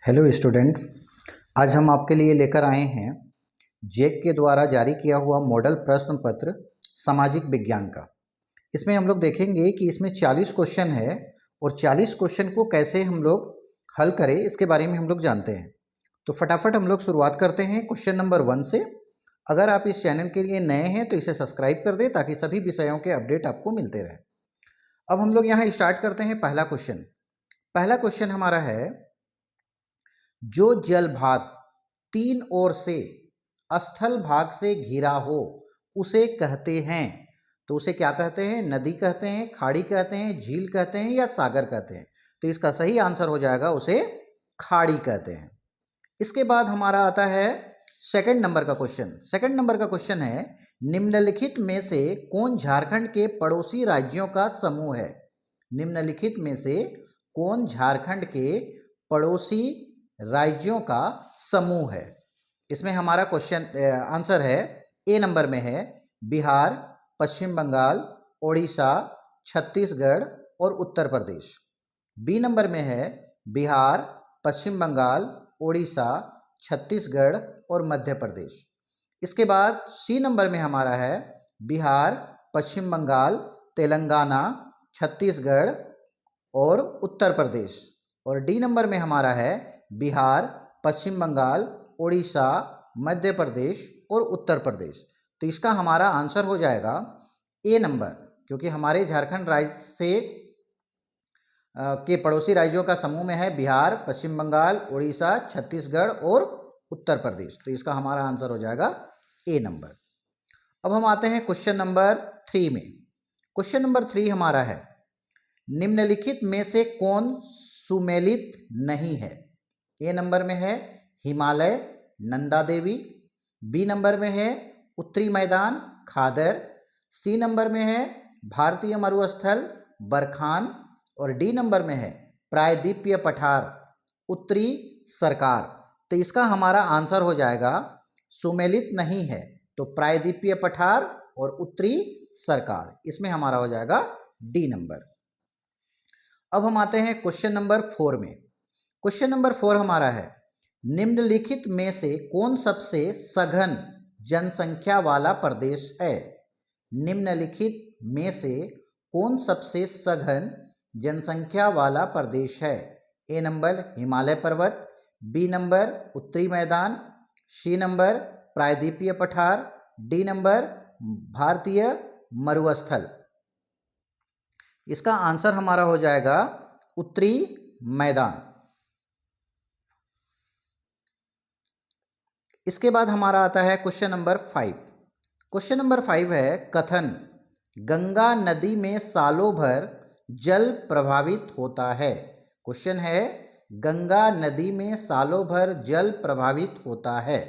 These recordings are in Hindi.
हेलो स्टूडेंट, आज हम आपके लिए लेकर आए हैं जेक के द्वारा जारी किया हुआ मॉडल प्रश्न पत्र सामाजिक विज्ञान का। इसमें हम लोग देखेंगे कि इसमें 40 क्वेश्चन है और 40 क्वेश्चन को कैसे हम लोग हल करें इसके बारे में हम लोग जानते हैं। तो फटाफट हम लोग शुरुआत करते हैं क्वेश्चन नंबर 1 से। अगर आप इस चैनल के लिए नए हैं तो इसे सब्सक्राइब कर दें ताकि सभी विषयों के अपडेट आपको मिलते रहें। अब हम लोग यहाँ स्टार्ट करते हैं पहला क्वेश्चन। पहला क्वेश्चन हमारा है, जो जल भाग तीन ओर से स्थल भाग से घिरा हो उसे कहते हैं। तो उसे क्या कहते हैं? नदी कहते हैं, खाड़ी कहते हैं, झील कहते हैं या सागर कहते हैं। तो इसका सही आंसर हो जाएगा उसे खाड़ी कहते हैं। इसके बाद हमारा आता है सेकंड नंबर का क्वेश्चन। सेकंड नंबर का क्वेश्चन है, निम्नलिखित में से कौन झारखंड के पड़ोसी राज्यों का समूह है? निम्नलिखित में से कौन झारखंड के पड़ोसी राज्यों का समूह है? इसमें हमारा क्वेश्चन आंसर है ए नंबर में है बिहार, पश्चिम बंगाल, ओडिशा, छत्तीसगढ़ और उत्तर प्रदेश। बी नंबर में है बिहार, पश्चिम बंगाल, ओडिशा, छत्तीसगढ़ और मध्य प्रदेश। इसके बाद सी नंबर में हमारा है बिहार, पश्चिम बंगाल, तेलंगाना, छत्तीसगढ़ और उत्तर प्रदेश। और डी नंबर में हमारा है बिहार, पश्चिम बंगाल, ओडिशा, मध्य प्रदेश और उत्तर प्रदेश। तो इसका हमारा आंसर हो जाएगा ए नंबर, क्योंकि हमारे झारखंड राज्य से के पड़ोसी राज्यों का समूह में है बिहार, पश्चिम बंगाल, ओडिशा, छत्तीसगढ़ और उत्तर प्रदेश। तो इसका हमारा आंसर हो जाएगा ए नंबर। अब हम आते हैं क्वेश्चन नंबर 3 में। क्वेश्चन नंबर 3 हमारा है, निम्नलिखित में से कौन सुमेलित नहीं है? ए नंबर में है हिमालय, नंदा देवी। बी नंबर में है उत्तरी मैदान, खादर। सी नंबर में है भारतीय मरुस्थल, बरखान। और डी नंबर में है प्रायद्वीपीय पठार, उत्तरी सरकार। तो इसका हमारा आंसर हो जाएगा सुमेलित नहीं है, तो प्रायद्वीपीय पठार और उत्तरी सरकार। इसमें हमारा हो जाएगा डी नंबर। अब हम आते हैं क्वेश्चन नंबर 4 में। क्वेश्चन नंबर 4 हमारा है, निम्नलिखित में से कौन सबसे सघन जनसंख्या वाला प्रदेश है? निम्नलिखित में से कौन सबसे सघन जनसंख्या वाला प्रदेश है? ए नंबर हिमालय पर्वत, बी नंबर उत्तरी मैदान, सी नंबर प्रायद्वीपीय पठार, डी नंबर भारतीय मरुस्थल। इसका आंसर हमारा हो जाएगा उत्तरी मैदान। इसके बाद हमारा आता है क्वेश्चन नंबर 5। क्वेश्चन नंबर 5 है, कथन गंगा नदी में सालों भर जल प्रभावित होता है। क्वेश्चन है, गंगा नदी में सालों भर जल प्रभावित होता है।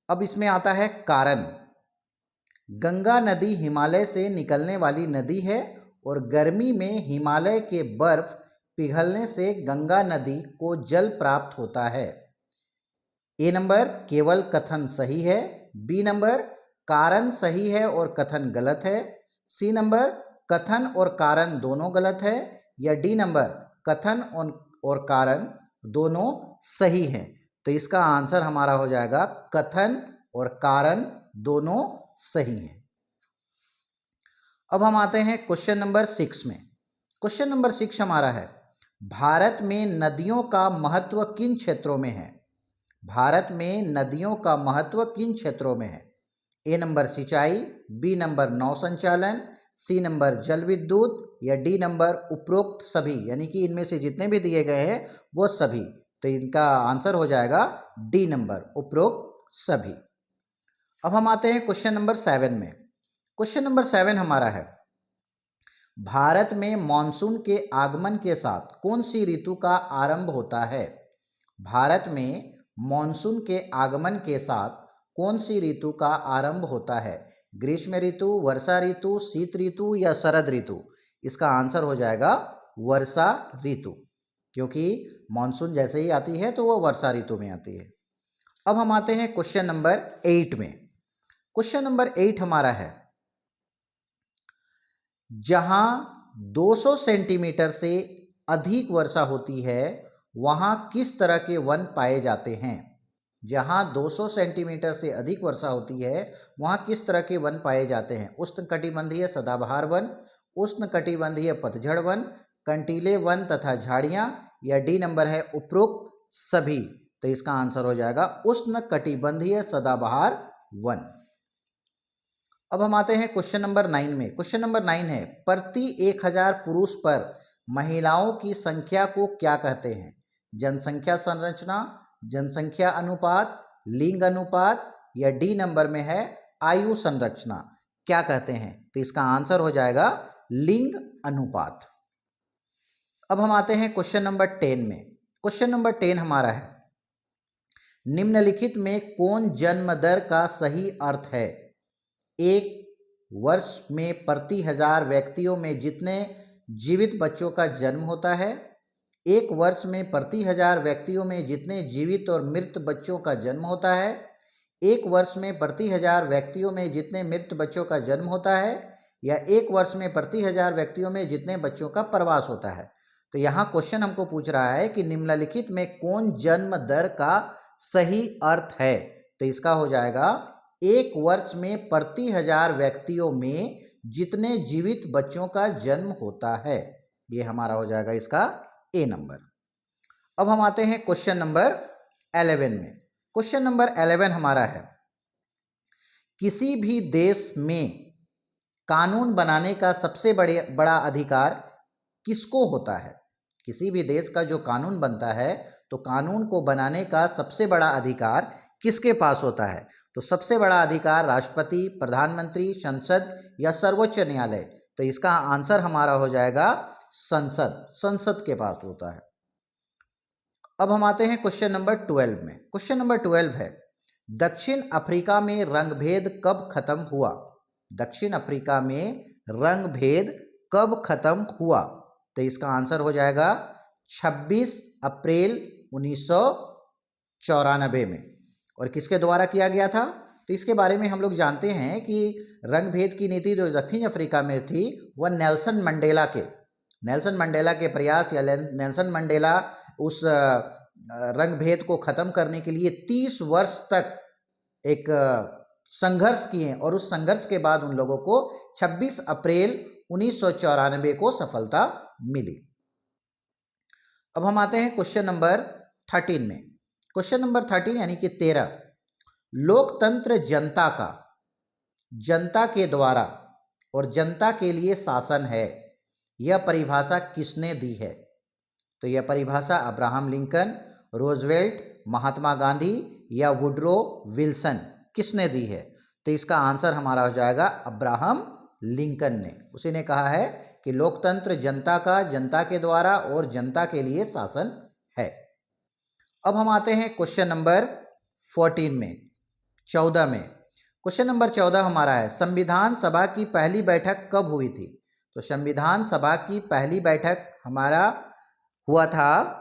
अब इसमें आता है कारण। गंगा नदी हिमालय से निकलने वाली नदी है और गर्मी में हिमालय के बर्फ पिघलने से गंगा नदी को जल प्राप्त होता है। ए नंबर केवल कथन सही है, बी नंबर कारण सही है और कथन गलत है, सी नंबर कथन और कारण दोनों गलत है, या डी नंबर कथन और कारण दोनों सही हैं। तो इसका आंसर हमारा हो जाएगा कथन और कारण दोनों सही हैं। अब हम आते हैं क्वेश्चन नंबर 6 में। क्वेश्चन नंबर 6 हमारा है, भारत में नदियों का महत्व किन क्षेत्रों में है? भारत में नदियों का महत्व किन क्षेत्रों में है? ए नंबर सिंचाई, बी नंबर नौ संचालन, सी नंबर जल विद्युत, या डी नंबर उपरोक्त सभी, यानी कि इनमें से जितने भी दिए गए हैं वो सभी। तो इनका आंसर हो जाएगा डी नंबर उपरोक्त सभी। अब हम आते हैं क्वेश्चन नंबर 7 में। क्वेश्चन नंबर 7 हमारा है, भारत में मॉनसून के आगमन के साथ कौन सी ऋतु का आरंभ होता है? भारत में मॉनसून के आगमन के साथ कौन सी ऋतु का आरंभ होता है? ग्रीष्म ऋतु, वर्षा ऋतु, शीत ऋतु या शरद ऋतु? इसका आंसर हो जाएगा वर्षा ऋतु, क्योंकि मॉनसून जैसे ही आती है तो वो वर्षा ऋतु में आती है। अब हम आते हैं क्वेश्चन नंबर 8 में। क्वेश्चन नंबर 8 हमारा है, जहां 200 सेंटीमीटर से अधिक वर्षा होती है वहाँ किस तरह के वन पाए जाते हैं। जहाँ 200 सेंटीमीटर से अधिक वर्षा होती है वहाँ किस तरह के वन पाए जाते हैं। उष्णकटिबंधीय सदाबहार वन, उष्णकटिबंधीय पतझड़ वन, कंटीले वन तथा झाड़ियाँ, या डी नंबर है उपरोक्त सभी। तो इसका आंसर हो जाएगा उष्णकटिबंधीय सदाबहार वन। अब हम आते हैं क्वेश्चन नंबर 9 में। क्वेश्चन नंबर 9 है, प्रति 1000 पुरुष पर महिलाओं की संख्या को क्या कहते हैं। जनसंख्या संरचना, जनसंख्या अनुपात, लिंग अनुपात, या डी नंबर में है आयु संरचना। क्या कहते हैं। तो इसका आंसर हो जाएगा लिंग अनुपात। अब हम आते हैं क्वेश्चन नंबर 10 में। क्वेश्चन नंबर 10 हमारा है, निम्नलिखित में कौन जन्म दर का सही अर्थ है। एक वर्ष में प्रति 1000 व्यक्तियों में जितने जीवित बच्चों का जन्म होता है, एक वर्ष में प्रति 1000 व्यक्तियों में जितने जीवित और मृत बच्चों का जन्म होता है, एक वर्ष में प्रति 1000 व्यक्तियों में जितने मृत बच्चों का जन्म होता है, या एक वर्ष में प्रति 1000 व्यक्तियों में जितने बच्चों का प्रवास होता है। तो यहाँ क्वेश्चन हमको पूछ रहा है कि निम्नलिखित में कौन जन्म दर का सही अर्थ है। तो इसका हो जाएगा एक वर्ष में प्रति 1000 व्यक्तियों में जितने जीवित बच्चों का जन्म होता है। ये हमारा हो जाएगा इसका ए नंबर। अब हम आते हैं क्वेश्चन नंबर 11 में। क्वेश्चन नंबर 11 हमारा है, किसी भी देश में कानून बनाने का सबसे बड़ा अधिकार किसको होता है। किसी भी देश का जो कानून बनता है तो कानून को बनाने का सबसे बड़ा अधिकार किसके पास होता है। तो सबसे बड़ा अधिकार राष्ट्रपति, प्रधानमंत्री, संसद या सर्वोच्च न्यायालय। तो इसका आंसर हमारा हो जाएगा संसद। संसद के पास होता है। अब हम आते हैं क्वेश्चन नंबर 12 में। क्वेश्चन नंबर 12 है, दक्षिण अफ्रीका में रंगभेद कब खत्म हुआ। दक्षिण अफ्रीका में रंगभेद कब खत्म हुआ। तो इसका आंसर हो जाएगा 26 अप्रैल 1994 में। और किसके द्वारा किया गया था। तो इसके बारे में हम लोग जानते हैं कि रंगभेद की नीति जो दक्षिण अफ्रीका में थी वह नेल्सन मंडेला के प्रयास या नेल्सन मंडेला उस रंगभेद को ख़त्म करने के लिए 30 वर्ष तक एक संघर्ष किए और उस संघर्ष के बाद उन लोगों को 26 अप्रैल 1994 को सफलता मिली। अब हम आते हैं क्वेश्चन नंबर 13 में। क्वेश्चन नंबर 13 यानी कि 13, लोकतंत्र जनता के द्वारा और जनता के लिए शासन है, यह परिभाषा किसने दी है। तो यह परिभाषा Abraham Lincoln, Roosevelt, Mahatma Gandhi या वुडरो विल्सन किसने दी है। तो इसका आंसर हमारा हो जाएगा अब्राहम लिंकन ने। उसी ने कहा है कि लोकतंत्र जनता के द्वारा और जनता के लिए शासन है। अब हम आते हैं क्वेश्चन नंबर 14 में, 14 में। क्वेश्चन नंबर 14 हमारा है, संविधान सभा की पहली बैठक कब हुई थी। तो संविधान सभा की पहली बैठक हमारा हुआ था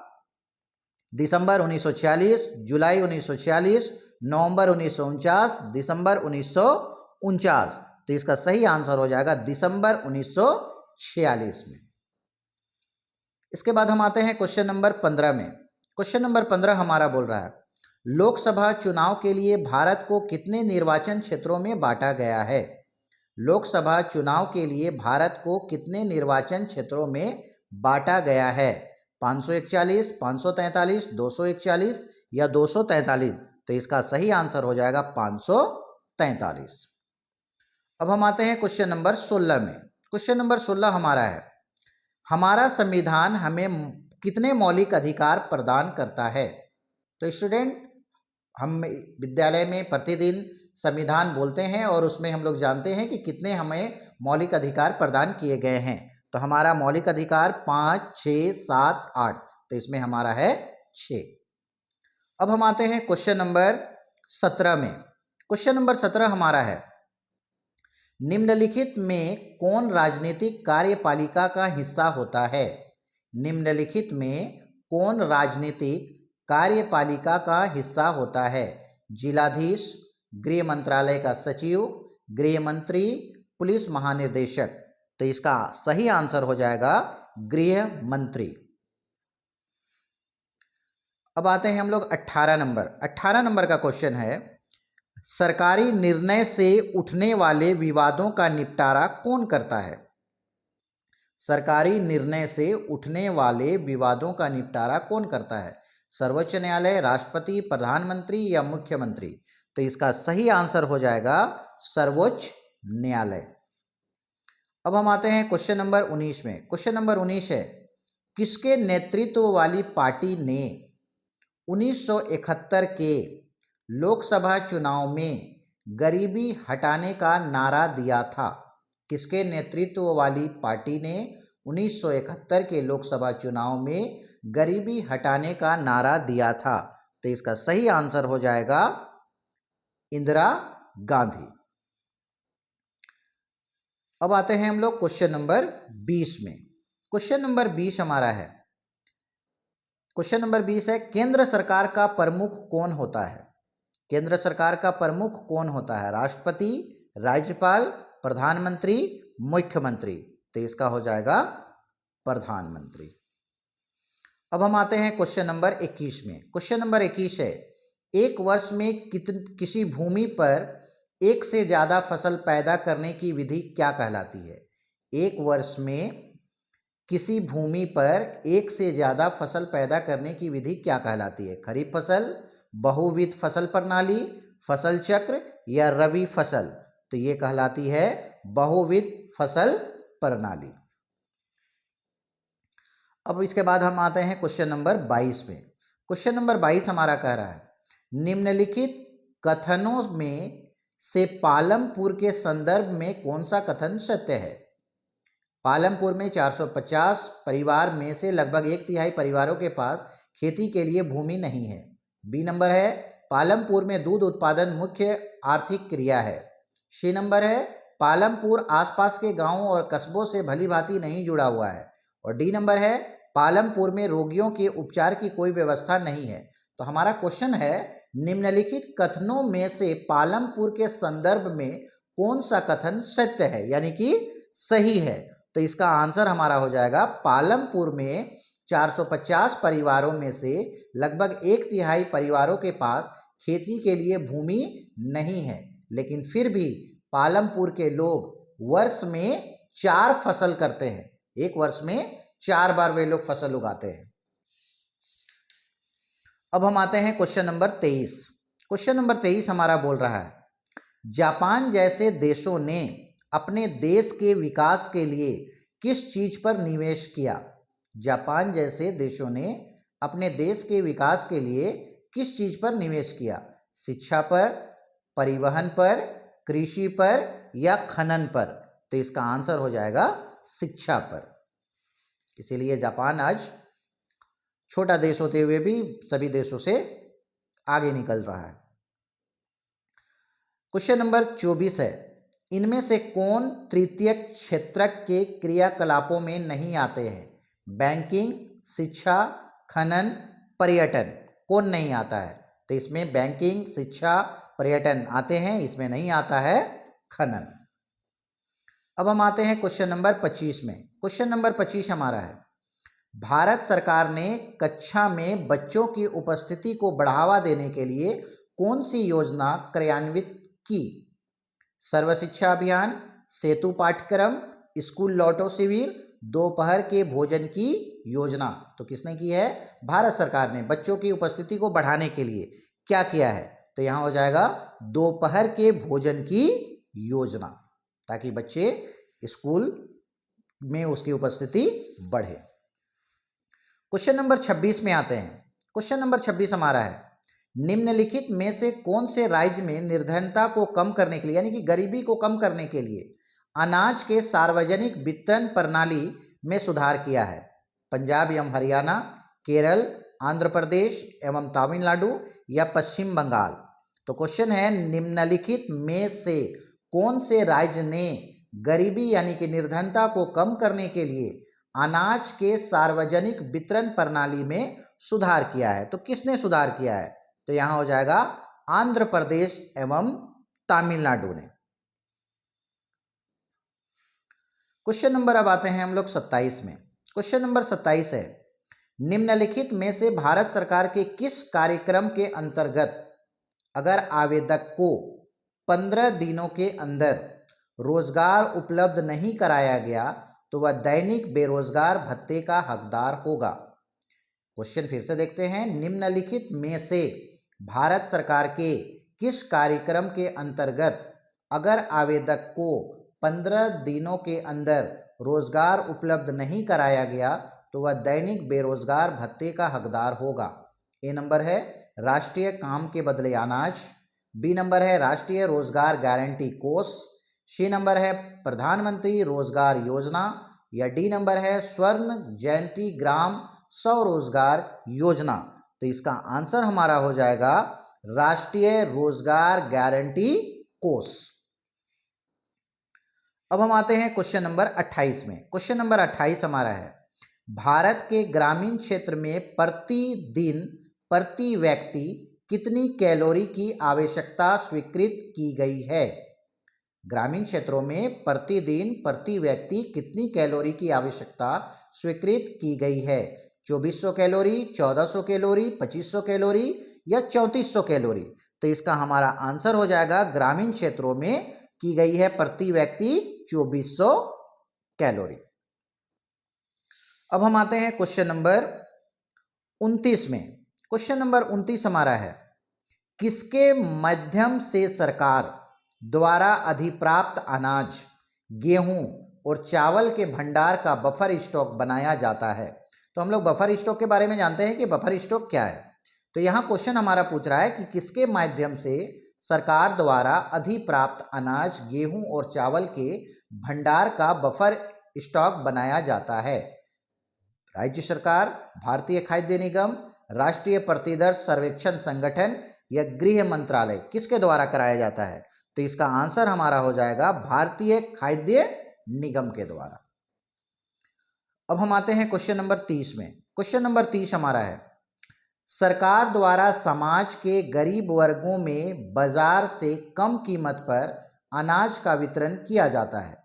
दिसंबर 1946, जुलाई 1946, नवंबर 1949, दिसंबर 1949। तो इसका सही आंसर हो जाएगा दिसंबर 1946 में। इसके बाद हम आते हैं क्वेश्चन नंबर 15 में। क्वेश्चन नंबर 15 हमारा बोल रहा है, लोकसभा चुनाव के लिए भारत को कितने निर्वाचन क्षेत्रों में बांटा गया है। लोकसभा चुनाव के लिए भारत को कितने निर्वाचन क्षेत्रों में बांटा गया है। 541, 543, 241 या 243। तो इसका सही आंसर हो जाएगा 543। अब हम आते हैं क्वेश्चन नंबर 16 में। क्वेश्चन नंबर 16 हमारा है, हमारा संविधान हमें कितने मौलिक अधिकार प्रदान करता है। तो स्टूडेंट, हम विद्यालय में प्रतिदिन संविधान बोलते हैं और उसमें हम लोग जानते हैं कि कितने हमें मौलिक अधिकार प्रदान किए गए हैं। तो हमारा मौलिक अधिकार 5, 6, 7, 8। तो इसमें हमारा है 6। अब हम आते हैं क्वेश्चन नंबर 17 में। क्वेश्चन नंबर 17 हमारा है, निम्नलिखित में कौन राजनीतिक कार्यपालिका का हिस्सा होता है। निम्नलिखित में कौन राजनीतिक कार्यपालिका का हिस्सा होता है। जिलाधीश, गृह मंत्रालय का सचिव, गृह मंत्री, पुलिस महानिदेशक। तो इसका सही आंसर हो जाएगा गृह मंत्री। अब आते हैं हम लोग 18 नंबर का क्वेश्चन है, सरकारी निर्णय से उठने वाले विवादों का निपटारा कौन करता है? सरकारी निर्णय से उठने वाले विवादों का निपटारा कौन करता है? सर्वोच्च न्यायालय, राष्ट्रपति, प्रधानमंत्री या मुख्यमंत्री? तो इसका सही आंसर हो जाएगा सर्वोच्च न्यायालय। अब हम आते हैं क्वेश्चन नंबर 19 में। क्वेश्चन नंबर 19 है, किसके नेतृत्व वाली पार्टी ने 1971 के लोकसभा चुनाव में गरीबी हटाने का नारा दिया था? किसके नेतृत्व वाली पार्टी ने 1971 के लोकसभा चुनाव में गरीबी हटाने का नारा दिया था? तो इसका सही आंसर हो जाएगा इंदिरा गांधी। अब आते हैं हम लोग क्वेश्चन नंबर 20 में। क्वेश्चन नंबर 20 हमारा है, क्वेश्चन नंबर 20 है, केंद्र सरकार का प्रमुख कौन होता है? केंद्र सरकार का प्रमुख कौन होता है? राष्ट्रपति, राज्यपाल, प्रधानमंत्री, मुख्यमंत्री? तो इसका हो जाएगा प्रधानमंत्री। अब हम आते हैं क्वेश्चन नंबर 21 में। क्वेश्चन नंबर 21 है, एक वर्ष में किसी भूमि पर एक से ज़्यादा फसल पैदा करने की विधि क्या कहलाती है? एक वर्ष में किसी भूमि पर एक से ज़्यादा फसल पैदा करने की विधि क्या कहलाती है? खरीफ फसल, बहुविध फसल प्रणाली, फसल चक्र या रबी फसल? तो ये कहलाती है बहुविध फसल प्रणाली। अब इसके बाद हम आते हैं क्वेश्चन नंबर 22 में। क्वेश्चन नंबर 22 हमारा कह रहा है, निम्नलिखित कथनों में से पालमपुर के संदर्भ में कौन सा कथन सत्य है? पालमपुर में 450 परिवार में से लगभग 1/3 परिवारों के पास खेती के लिए भूमि नहीं है। बी नंबर है, पालमपुर में दूध उत्पादन मुख्य आर्थिक क्रिया है। सी नंबर है, पालमपुर आसपास के गांवों और कस्बों से भली भांति नहीं जुड़ा हुआ है। और डी नंबर है, पालमपुर में रोगियों के उपचार की कोई व्यवस्था नहीं है। तो हमारा क्वेश्चन है, निम्नलिखित कथनों में से पालमपुर के संदर्भ में कौन सा कथन सत्य है, यानी कि सही है? तो इसका आंसर हमारा हो जाएगा, पालमपुर में 450 परिवारों में से लगभग 1/3 परिवारों के पास खेती के लिए भूमि नहीं है, लेकिन फिर भी पालमपुर के लोग वर्ष में 4 फसल करते हैं। एक वर्ष में 4 बार वे लोग फसल उगाते हैं। अब हम आते हैं क्वेश्चन नंबर 23। क्वेश्चन नंबर 23 हमारा बोल रहा है, जापान जैसे देशों ने अपने देश के विकास के लिए किस चीज पर निवेश किया? जापान जैसे देशों ने अपने देश के विकास के लिए किस चीज पर निवेश किया? शिक्षा पर, परिवहन पर, कृषि पर या खनन पर? तो इसका आंसर हो जाएगा शिक्षा पर। इसीलिए जापान आज छोटा देश होते हुए भी सभी देशों से आगे निकल रहा है। क्वेश्चन नंबर 24 है, इनमें से कौन तृतीय क्षेत्र के क्रियाकलापों में नहीं आते हैं? बैंकिंग, शिक्षा, खनन, पर्यटन? कौन नहीं आता है? तो इसमें बैंकिंग, शिक्षा, पर्यटन आते हैं, इसमें नहीं आता है खनन। अब हम आते हैं क्वेश्चन नंबर 25 में। क्वेश्चन नंबर 25 हमारा है, भारत सरकार ने कक्षा में बच्चों की उपस्थिति को बढ़ावा देने के लिए कौन सी योजना क्रियान्वित की? सर्व शिक्षा अभियान, सेतु पाठ्यक्रम, स्कूल लौटो शिविर, दोपहर के भोजन की योजना? तो किसने की है? भारत सरकार ने बच्चों की उपस्थिति को बढ़ाने के लिए क्या किया है? तो यहां हो जाएगा दोपहर के भोजन की योजना, ताकि बच्चे स्कूल में उसकी उपस्थिति बढ़े। क्वेश्चन नंबर 26 में आते हैं। क्वेश्चन नंबर 26 हमारा है, निम्नलिखित में से कौन से राज्य में निर्धनता को कम करने के लिए, यानी कि गरीबी को कम करने के लिए अनाज के सार्वजनिक वितरण प्रणाली में सुधार किया है? पंजाब एवं हरियाणा, केरल, आंध्र प्रदेश एवं तमिलनाडु या पश्चिम बंगाल? तो क्वेश्चन है, निम्नलिखित में से कौन से राज्य ने गरीबी यानी कि निर्धनता को कम करने के लिए अनाज के सार्वजनिक वितरण प्रणाली में सुधार किया है? तो किसने सुधार किया है? तो यहां हो जाएगा आंध्र प्रदेश एवं तमिलनाडु ने। क्वेश्चन नंबर अब आते हैं हम लोग 27 में। क्वेश्चन नंबर 27 है, निम्नलिखित में से भारत सरकार के किस कार्यक्रम के अंतर्गत अगर आवेदक को 15 दिनों के अंदर रोजगार उपलब्ध नहीं कराया गया तो वह दैनिक बेरोजगार भत्ते का हकदार होगा। क्वेश्चन फिर से देखते हैं। निम्नलिखित में से भारत सरकार के किस कार्यक्रम के अंतर्गत अगर आवेदक को 15 दिनों के अंदर रोजगार उपलब्ध नहीं कराया गया तो वह दैनिक बेरोजगार भत्ते का हकदार होगा। ए नंबर है राष्ट्रीय काम के बदले अनाज, बी नंबर है राष्ट्रीय रोजगार गारंटी कोष, सी नंबर है प्रधानमंत्री रोजगार योजना, या डी नंबर है स्वर्ण जयंती ग्राम स्वरोजगार योजना। तो इसका आंसर हमारा हो जाएगा राष्ट्रीय रोजगार गारंटी कोष। अब हम आते हैं क्वेश्चन नंबर 28 में। क्वेश्चन नंबर 28 हमारा है, भारत के ग्रामीण क्षेत्र में प्रतिदिन प्रति व्यक्ति कितनी कैलोरी की आवश्यकता स्वीकृत की गई है। ग्रामीण क्षेत्रों में प्रतिदिन प्रति व्यक्ति कितनी कैलोरी की आवश्यकता स्वीकृत की गई है। 2400 कैलोरी, 1400 कैलोरी, 2500 कैलोरी या 3400 कैलोरी। तो इसका हमारा आंसर हो जाएगा ग्रामीण क्षेत्रों में की गई है प्रति व्यक्ति 2400 कैलोरी। अब हम आते हैं क्वेश्चन नंबर 29 में। क्वेश्चन नंबर 29 हमारा है, किसके माध्यम से सरकार द्वारा अधिप्राप्त अनाज, गेहूं और चावल के भंडार का बफर स्टॉक बनाया जाता है। तो हम लोग बफर स्टॉक के बारे में जानते हैं कि बफर स्टॉक क्या है। तो यहां क्वेश्चन हमारा पूछ रहा है कि किसके माध्यम से सरकार द्वारा अधिप्राप्त अनाज, गेहूं और चावल के भंडार का बफर स्टॉक बनाया जाता है। राज्य सरकार, भारतीय खाद्य निगम, राष्ट्रीय प्रतिदर्श सर्वेक्षण संगठन या गृह मंत्रालय, किसके द्वारा कराया जाता है। तो इसका आंसर हमारा हो जाएगा भारतीय खाद्य निगम के द्वारा। अब हम आते हैं क्वेश्चन नंबर 30 में। क्वेश्चन नंबर 30 हमारा है, सरकार द्वारा समाज के गरीब वर्गों में बाजार से कम कीमत पर अनाज का वितरण किया जाता है।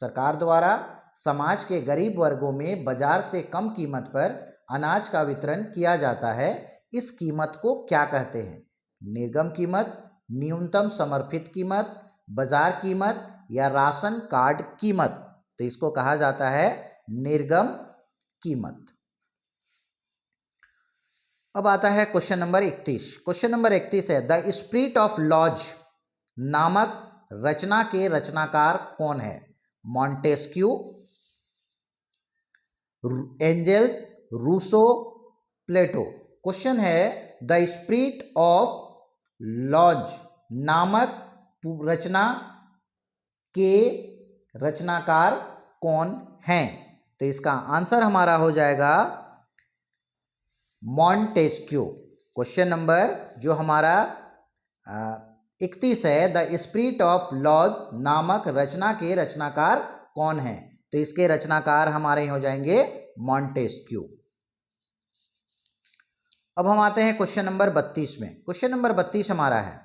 सरकार द्वारा समाज के गरीब वर्गों में बाजार से कम कीमत पर अनाज का वितरण किया जाता है। इस कीमत को क्या कहते हैं। निर्गम कीमत, न्यूनतम समर्थित कीमत, बाजार कीमत या राशन कार्ड कीमत। तो इसको कहा जाता है निर्गम कीमत। अब आता है क्वेश्चन नंबर 31। क्वेश्चन नंबर 31 है, द स्पिरिट ऑफ लॉज नामक रचना के रचनाकार कौन है। मॉन्टेस्क्यू, एंजेल्स, रूसो, प्लेटो। क्वेश्चन है, द स्पिरिट ऑफ लॉज नामक रचना के रचनाकार कौन हैं। तो इसका आंसर हमारा हो जाएगा मॉन्टेस्क्यू। क्वेश्चन नंबर जो हमारा 31 है, द स्पिरिट ऑफ लॉज नामक रचना के रचनाकार कौन है। तो इसके रचनाकार हमारे हो जाएंगे मॉन्टेस्क्यू। अब हम आते हैं क्वेश्चन नंबर 32 में। क्वेश्चन नंबर 32 हमारा है,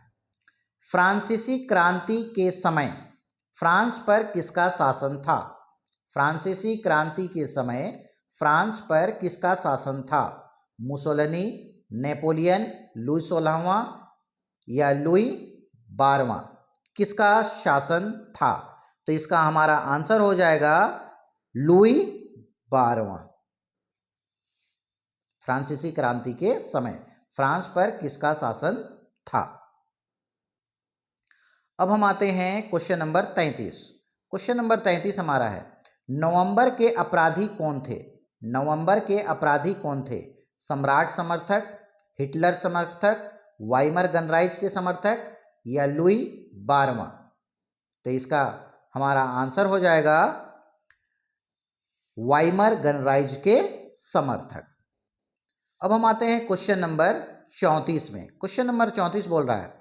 फ्रांसीसी क्रांति के समय फ्रांस पर किसका शासन था। फ्रांसीसी क्रांति के समय फ्रांस पर किसका शासन था। मुसोलिनी, नेपोलियन, लुई 16वां या लुई 12वां, किसका शासन था। तो इसका हमारा आंसर हो जाएगा लुई 12वां। फ्रांसीसी क्रांति के समय फ्रांस पर किसका शासन था। अब हम आते हैं क्वेश्चन नंबर 33। क्वेश्चन नंबर 33 हमारा है, नवंबर के अपराधी कौन थे। नवंबर के अपराधी कौन थे। सम्राट समर्थक, हिटलर समर्थक, वाइमर गणराज्य के समर्थक या लुई 12वां। तो इसका हमारा आंसर हो जाएगा वाइमर गणराज्य के समर्थक। अब हम आते हैं क्वेश्चन नंबर 34 में। क्वेश्चन नंबर 34 बोल रहा है,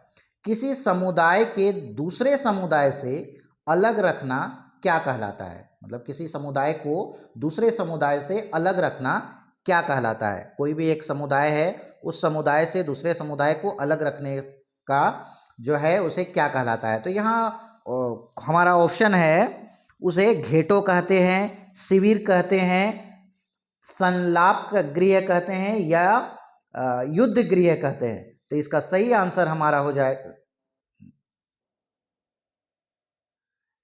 किसी समुदाय के दूसरे समुदाय से अलग रखना क्या कहलाता है। मतलब किसी समुदाय को दूसरे समुदाय से अलग रखना क्या कहलाता है। कोई भी एक समुदाय है, उस समुदाय से दूसरे समुदाय को अलग रखने का जो है उसे क्या कहलाता है। तो यहाँ हमारा ऑप्शन है, उसे घेटो कहते हैं, शिविर कहते हैं, संलाप गृह कहते हैं या युद्ध गृह कहते हैं। तो इसका सही आंसर हमारा हो जाएगा,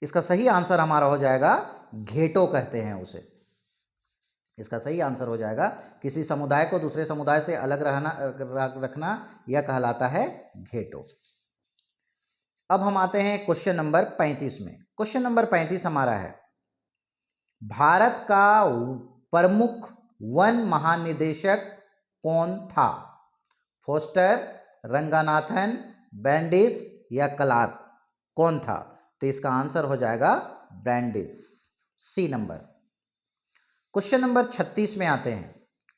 इसका सही आंसर हमारा हो जाएगा घेटो कहते हैं उसे। इसका सही आंसर हो जाएगा किसी समुदाय को दूसरे समुदाय से अलग रखना, यह कहलाता है घेटो। अब हम आते हैं क्वेश्चन नंबर 35 में। क्वेश्चन नंबर 35 हमारा है, भारत का प्रमुख वन महानिदेशक कौन था? फोस्टर, रंगानाथन, ब्रैंडिस या क्लार्क, कौन था? तो इसका आंसर हो जाएगा Brandis, C number. Question number 36 में आते हैं।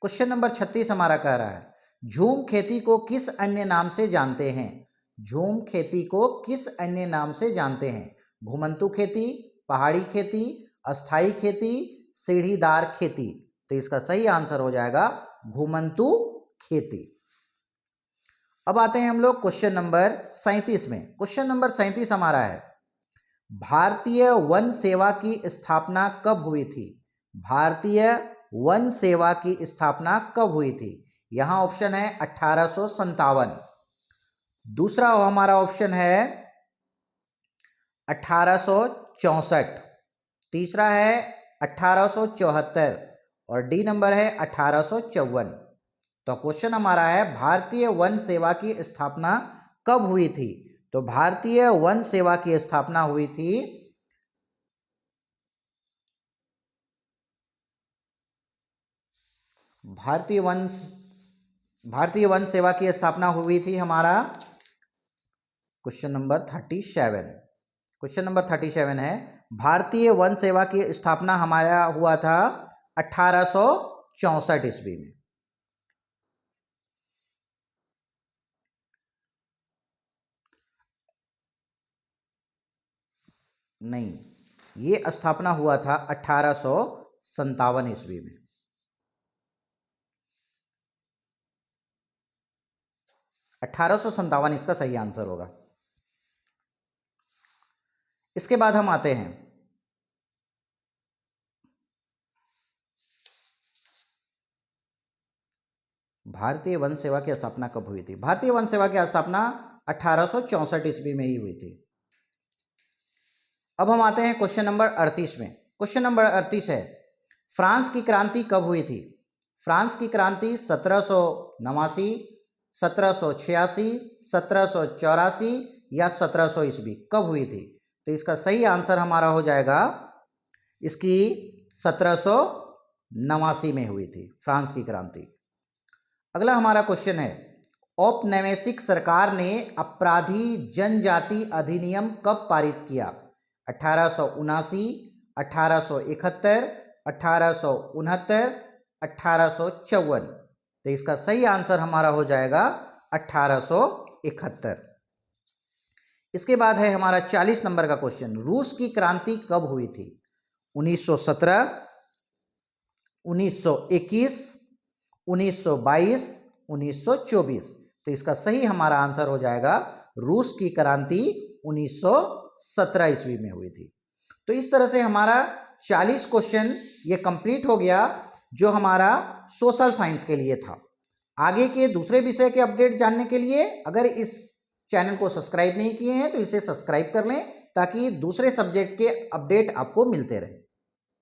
क्वेश्चन नंबर 36 हमारा कह रहा है, झूम खेती को किस अन्य नाम से जानते हैं? झूम खेती को किस अन्य नाम से जानते हैं? घुमंतू खेती, पहाड़ी खेती, अस्थाई खेती, सीढ़ीदार खेती। तो इसका सही आंसर हो जाएगा घुमंतू खेती। अब आते हैं हम लोग क्वेश्चन नंबर 37 में। क्वेश्चन नंबर 37 हमारा है, भारतीय वन सेवा की स्थापना कब हुई थी? भारतीय वन सेवा की स्थापना कब हुई थी? यहां ऑप्शन है 1857, दूसरा हमारा ऑप्शन है 1864, तीसरा है 1874 और डी नंबर है 1854। तो क्वेश्चन हमारा है, भारतीय वन सेवा की स्थापना कब हुई थी? तो भारतीय वन सेवा की स्थापना हुई थी भारतीय वन सेवा की स्थापना हुई थी हमारा क्वेश्चन नंबर 37। क्वेश्चन नंबर 37 है, भारतीय वन सेवा की स्थापना हमारा हुआ था 1864 ईस्वी में। नहीं, ये स्थापना हुआ था 1857 ईस्वी में। 1857 इसका सही आंसर होगा। इसके बाद हम आते हैं भारतीय वन सेवा की स्थापना कब हुई थी? भारतीय वन सेवा की स्थापना 1864 ईस्वी में ही हुई थी। अब हम आते हैं क्वेश्चन नंबर 38 में। क्वेश्चन नंबर 38 है, फ्रांस की क्रांति कब हुई थी? फ्रांस की क्रांति 1789, 1786, 1784 या 1700 ईस्वी, कब हुई थी? तो इसका सही आंसर हमारा हो जाएगा, इसकी 1789 में हुई थी फ्रांस की क्रांति। अगला हमारा क्वेश्चन है, औपनिवेशिक सरकार ने अपराधी जनजाति अधिनियम कब पारित किया? 1879, 1871, 1869, 1854। तो इसका सही आंसर हमारा हो जाएगा 1871। इसके बाद है हमारा 40 नंबर का क्वेश्चन, रूस की क्रांति कब हुई थी? 1917, 1921, 1922, 1924। तो इसका सही हमारा आंसर हो जाएगा रूस की क्रांति 1917 ईस्वी में हुई थी। तो इस तरह से हमारा 40 क्वेश्चन ये कंप्लीट हो गया, जो हमारा सोशल साइंस के लिए था। आगे के दूसरे विषय के अपडेट जानने के लिए अगर इस चैनल को सब्सक्राइब नहीं किए हैं तो इसे सब्सक्राइब कर लें, ताकि दूसरे सब्जेक्ट के अपडेट आपको मिलते रहें।